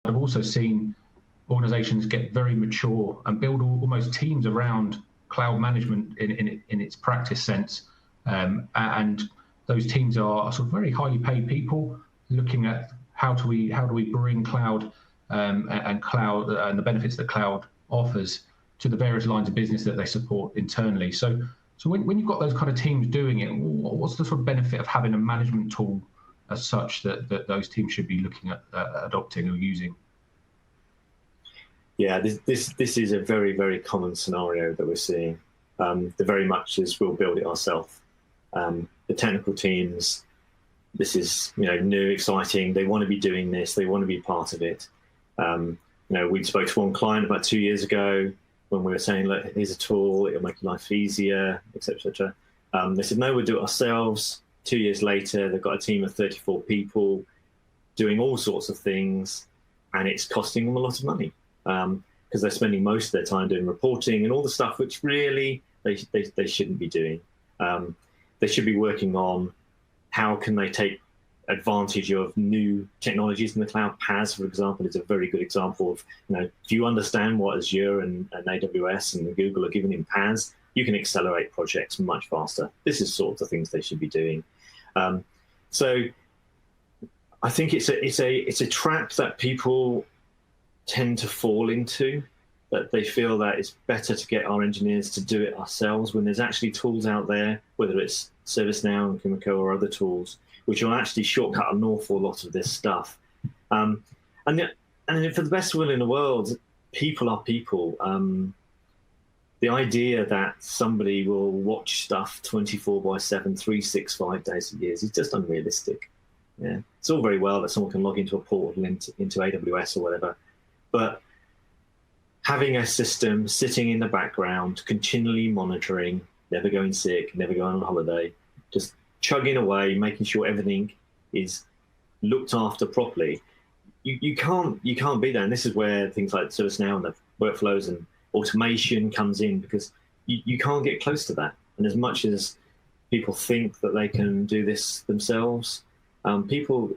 I've also seen organizations get very mature and build almost teams around cloud management in its practice sense. And those teams are sort of very highly paid people looking at how do we bring cloud and cloud and the benefits that cloud offers to the various lines of business that they support internally. So when you've got those kind of teams doing it, what's the sort of benefit of having a management tool as such that those teams should be looking at adopting or using? Yeah, this is a very, very common scenario that we're seeing. The very much is we'll build it ourselves. The technical teams, this is new, exciting. They want to be doing this. They want to be part of it. We spoke to one client about 2 years ago when we were saying, look, here's a tool. It'll make your life easier, etc., etc. They said, no, we'll do it ourselves. 2 years later, they've got a team of 34 people doing all sorts of things, and it's costing them a lot of money because they're spending most of their time doing reporting and all the stuff which really they shouldn't be doing. They should be working on how can they take advantage of new technologies in the cloud. PaaS, for example, is a very good example of, if you understand what Azure and AWS and Google are giving in PaaS, you can accelerate projects much faster. This is sort of the things they should be doing. So I think it's a trap that people tend to fall into, that they feel that it's better to get our engineers to do it ourselves when there's actually tools out there, whether it's ServiceNow and Kumoco or other tools, which will actually shortcut an awful lot of this stuff. And for the best will in the world, people are people. The idea that somebody will watch stuff 24/7, 365 days a year is just unrealistic. Yeah, it's all very well that someone can log into a portal into AWS or whatever, but having a system sitting in the background, continually monitoring, never going sick, never going on holiday, just chugging away, making sure everything is looked after properly. You can't be there, and this is where things like ServiceNow and the workflows and automation comes in, because you can't get close to that. And as much as people think that they can do this themselves, people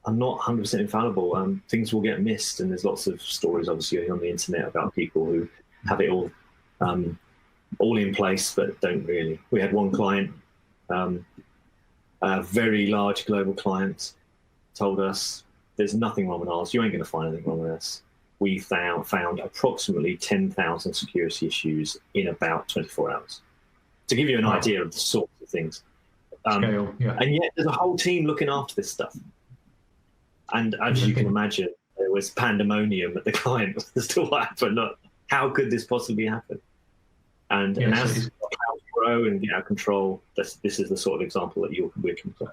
are not 100% infallible. Things will get missed, and there's lots of stories obviously on the internet about people who have it all in place but don't really. We had one client, a very large global client, told us there's nothing wrong with ours. You ain't going to find anything wrong with us. We found approximately 10,000 security issues in about 24 hours. To give you an idea of the sorts of things. Scale, yeah. And yet there's a whole team looking after this stuff. And as you can imagine, there was pandemonium at the client as to what happened. Look, how could this possibly happen? And as clouds grow and get out of control, this is the sort of example that we're coming across.